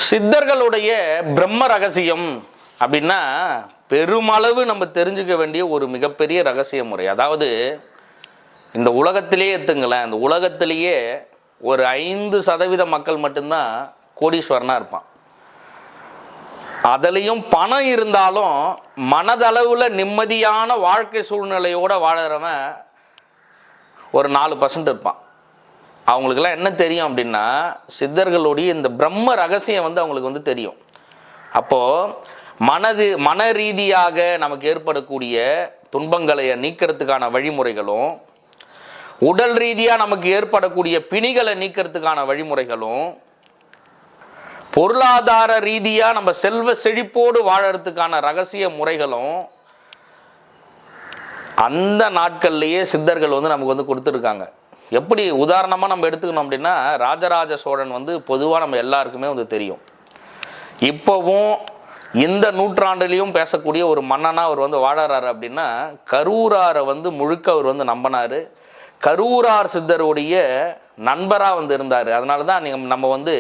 சித்தர்களுடைய பிரம்ம ரகசியம் அப்படின்னா பெருமளவு நம்ம தெரிஞ்சுக்க வேண்டிய ஒரு மிகப்பெரிய ரகசிய முறை. அதாவது இந்த உலகத்திலேயே எடுத்துங்களேன், இந்த உலகத்திலேயே ஒரு 5% மக்கள் மட்டும்தான் கோடீஸ்வரனாக இருப்பான். அதுலேயும் பணம் இருந்தாலும் மனதளவில் நிம்மதியான வாழ்க்கை சூழ்நிலையோடு வாழறவன் ஒரு 4% இருப்பான். அவங்களுக்கெல்லாம் என்ன தெரியும் அப்படின்னா, சித்தர்களுடைய இந்த பிரம்ம ரகசியம் அவங்களுக்கு தெரியும். அப்போது மன ரீதியாக நமக்கு ஏற்படக்கூடிய துன்பங்களை நீக்கிறதுக்கான வழிமுறைகளும், உடல் ரீதியாக நமக்கு ஏற்படக்கூடிய பிணிகளை நீக்கிறதுக்கான வழிமுறைகளும், பொருளாதார ரீதியாக நம்ம செல்வ செழிப்போடு வாழறதுக்கான ரகசிய முறைகளும் அந்த நாட்கள்லேயே சித்தர்கள் நமக்கு கொடுத்துருக்காங்க. எப்படி உதாரணமாக நம்ம எடுத்துக்கணும் அப்படின்னா, ராஜராஜ சோழன் பொதுவாக நம்ம எல்லாருக்குமே தெரியும். இப்போவும் இந்த நூற்றாண்டுலேயும் பேசக்கூடிய ஒரு மன்னனாக அவர் வாழறாரு அப்படின்னா, கரூராரை முழுக்க அவர் நம்பினார். கரூரார் சித்தருடைய நண்பராக இருந்தார். அதனால தான் நம்ம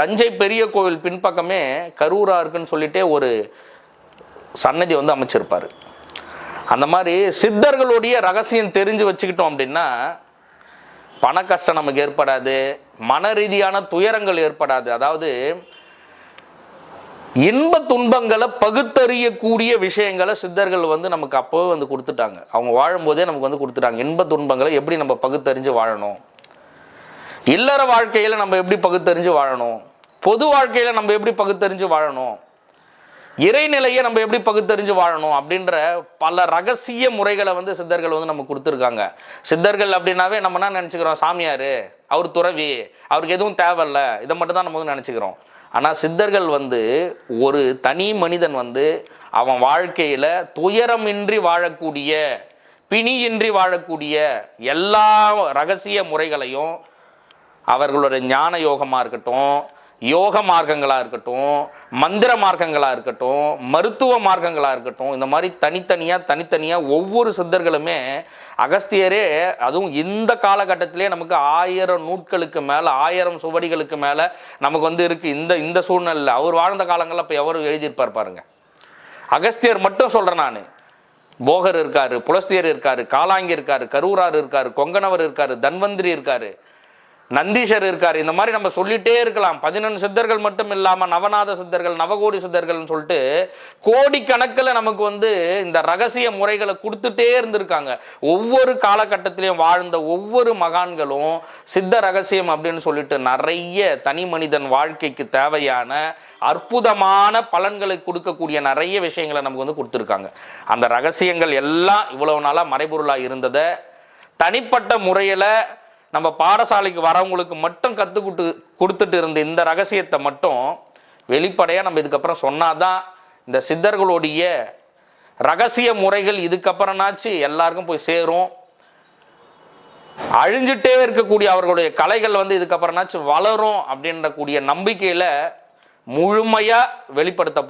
தஞ்சை பெரிய கோவில் பின்பக்கமே கரூராருக்குன்னு சொல்லிட்டே ஒரு சன்னதி அமைச்சிருப்பார். அந்த மாதிரி சித்தர்களுடைய ரகசியம் தெரிஞ்சு வச்சுக்கிட்டோம் அப்படின்னா பண கஷ்டம் நமக்கு ஏற்படாது, மன ரீதியான துயரங்கள் ஏற்படாது. அதாவது இன்ப துன்பங்களை பகுத்தறியக்கூடிய விஷயங்களை சித்தர்கள் நமக்கு அப்போவே கொடுத்துட்டாங்க. அவங்க வாழும்போதே நமக்கு கொடுத்துட்டாங்க. இன்ப துன்பங்களை எப்படி நம்ம பகுத்தறிஞ்சு வாழணும், இல்லற வாழ்க்கையில் நம்ம எப்படி பகுத்தறிஞ்சு வாழணும், பொது வாழ்க்கையில் நம்ம எப்படி பகுத்தறிஞ்சு வாழணும், இறைநிலையை நம்ம எப்படி பகுத்தறிஞ்சு வாழணும் அப்படின்ற பல ரகசிய முறைகளை சித்தர்கள் நமக்கு கொடுத்துருக்காங்க. சித்தர்கள் அப்படின்னாவே நம்ம என்ன நினச்சிக்கிறோம், சாமியார், அவர் துறவி, அவருக்கு எதுவும் தேவையில்ல, இதை மட்டும் தான் நம்ம நினச்சிக்கிறோம். ஆனால் சித்தர்கள் ஒரு தனி மனிதன் அவன் வாழ்க்கையில் துயரமின்றி வாழக்கூடிய, பிணியின்றி வாழக்கூடிய எல்லா ரகசிய முறைகளையும் அவர்களுடைய ஞான யோகமாக இருக்கட்டும், யோக மார்க்கங்களாக இருக்கட்டும், மந்திர மார்க்கங்களாக இருக்கட்டும், மருத்துவ மார்க்கங்களாக இருக்கட்டும், இந்த மாதிரி தனித்தனியாக ஒவ்வொரு சித்தர்களுமே, அகஸ்தியரே அதுவும் இந்த காலகட்டத்திலே நமக்கு 1000 நூட்களுக்கு மேலே, 1000 சுவடிகளுக்கு மேலே நமக்கு இருக்குது. இந்த சூழ்நிலையில் அவர் வாழ்ந்த காலங்களில் இப்போ எவரும் எழுதியிருப்பார் பாருங்க. அகஸ்தியர் மட்டும் சொல்கிறேன் நான். போகர் இருக்கார், புலஸ்தியர் இருக்கார், காலாங்கி இருக்கார், கரூரார் இருக்கார், கொங்கணவர் இருக்கார், தன்வந்திரி இருக்கார், நந்தீஷர் இருக்கார். இந்த மாதிரி நம்ம சொல்லிட்டே இருக்கலாம். 11 சித்தர்கள் மட்டும் இல்லாமல் நவநாத சித்தர்கள், நவகோடி சித்தர்கள்னு சொல்லிட்டு கோடிக்கணக்கில் நமக்கு இந்த ரகசிய முறைகளை கொடுத்துட்டே இருந்திருக்காங்க. ஒவ்வொரு காலகட்டத்திலையும் வாழ்ந்த ஒவ்வொரு மகான்களும் சித்த ரகசியம் அப்படின்னு சொல்லிட்டு நிறைய தனி மனிதன் வாழ்க்கைக்கு தேவையான அற்புதமான பலன்களை கொடுக்கக்கூடிய நிறைய விஷயங்களை நமக்கு கொடுத்துருக்காங்க. அந்த ரகசியங்கள் எல்லாம் இவ்வளவு நாளாக மறைபொருளாக இருந்ததை தனிப்பட்ட முறையில் நம்ம பாடசாலைக்கு வரவங்களுக்கு மட்டும் கொடுத்துட்டு இருந்த இந்த ரகசியத்தை மட்டும் வெளிப்படையாக நம்ம இதுக்கப்புறம் சொன்னாதான் இந்த சித்தர்களுடைய ரகசிய முறைகள் இதுக்கப்புறம்னாச்சு எல்லாருக்கும் போய் சேரும். அழிஞ்சிட்டே இருக்கக்கூடிய அவர்களுடைய கலைகள் இதுக்கப்புறம்னாச்சு வளரும் அப்படின்ற கூடிய நம்பிக்கையில் முழுமையாக வெளிப்படுத்த